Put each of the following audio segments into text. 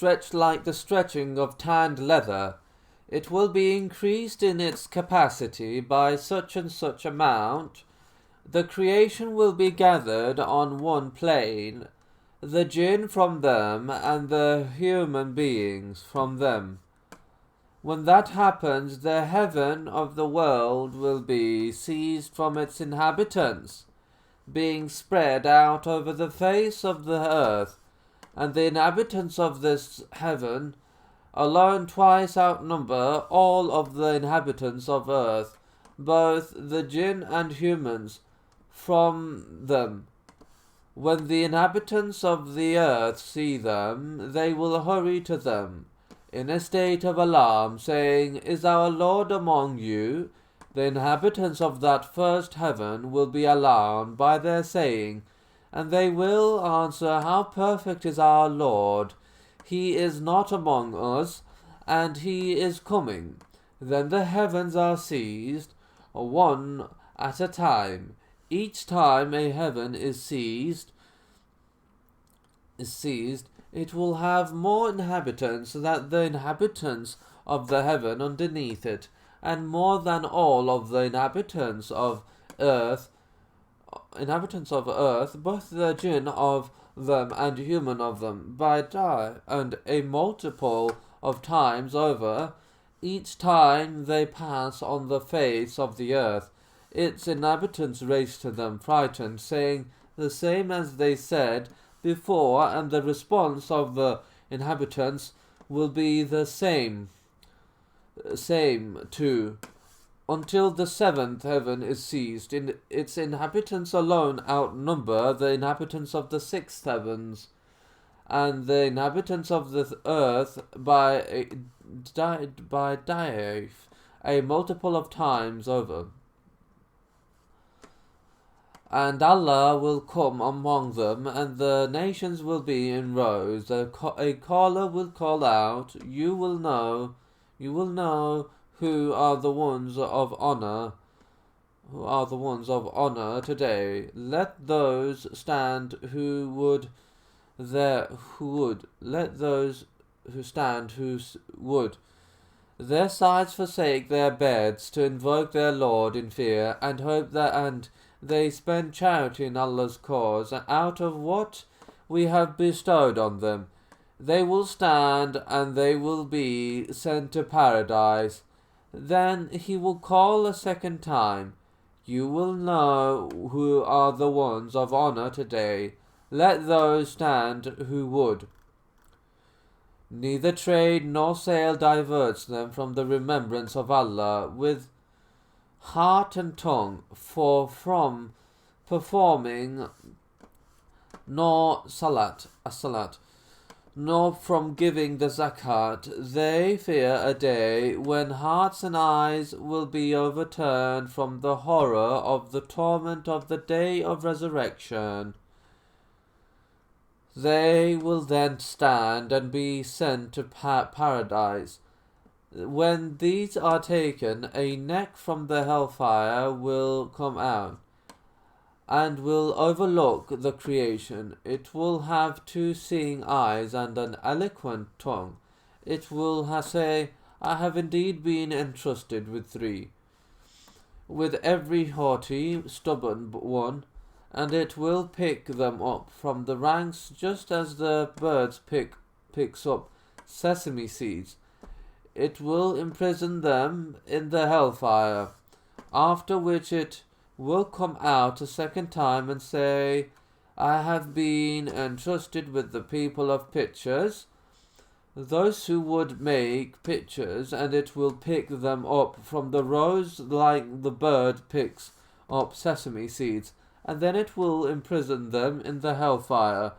stretch like the stretching of tanned leather. It will be increased in its capacity by such and such amount. The creation will be gathered on one plane, the jinn from them and the human beings from them. When that happens, the heaven of the world will be seized from its inhabitants, being spread out over the face of the earth, and the inhabitants of this heaven alone twice outnumber all of the inhabitants of earth, both the jinn and humans from them. When the inhabitants of the earth see them, they will hurry to them in a state of alarm, saying, "Is our Lord among you?" The inhabitants of that first heaven will be alarmed by their saying, and they will answer, "How perfect is our Lord! He is not among us, and he is coming." Then the heavens are seized, one at a time. Each time a heaven is seized, it will have more inhabitants than the inhabitants of the heaven underneath it, and more than all of the inhabitants of earth, both the jinn of them and human of them, and a multiple of times over. Each time they pass on the face of the earth, its inhabitants race to them, frightened, saying the same as they said before, and the response of the inhabitants will be the same too, until the seventh heaven is seized. Its inhabitants alone outnumber the inhabitants of the sixth heavens, and the inhabitants of the earth by a multiple of times over. And Allah will come among them, and the nations will be in rows. A caller will call out, You will know who are the ones of honor. Today. Let those stand who would. Let those who stand who would. Their sides forsake their beds to invoke their Lord in fear and hope and they spend charity in Allah's cause, and out of what we have bestowed on them. They will stand, and they will be sent to paradise. Then he will call a second time. You will know who are the ones of honor today. Let those stand who would. Neither trade nor sale diverts them from the remembrance of Allah with heart and tongue, for from performing nor salat, nor from giving the zakat. They fear a day when hearts and eyes will be overturned from the horror of the torment of the day of resurrection. They will then stand and be sent to paradise. When these are taken, a neck from the hellfire will come out and will overlook the creation. It will have 2 seeing eyes and an eloquent tongue. It will say, I have indeed been entrusted with 3, with every haughty, stubborn one, and it will pick them up from the ranks just as the birds picks up sesame seeds. It will imprison them in the hellfire, after which it will come out a second time and say, I have been entrusted with the people of pictures, those who would make pictures, and it will pick them up from the rows like the bird picks up sesame seeds, and then it will imprison them in the hellfire.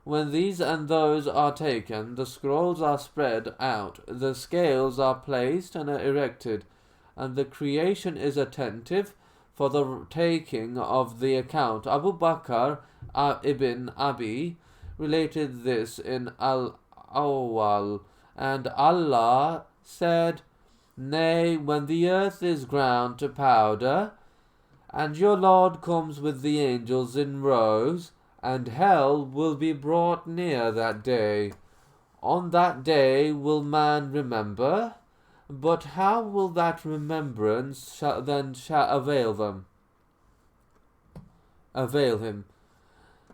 When these and those are taken, the scrolls are spread out, the scales are placed and are erected, and the creation is attentive for the taking of the account. Abu Bakr ibn Abi related this in Al-Awwal, and Allah said, Nay, when the earth is ground to powder, and your Lord comes with the angels in rows, and hell will be brought near that day. On that day will man remember, but how will that remembrance avail him?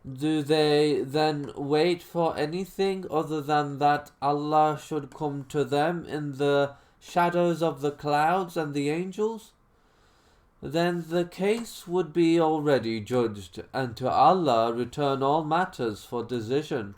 Do they then wait for anything other than that Allah should come to them in the shadows of the clouds and the angels? Then the case would be already judged, and to Allah return all matters for decision.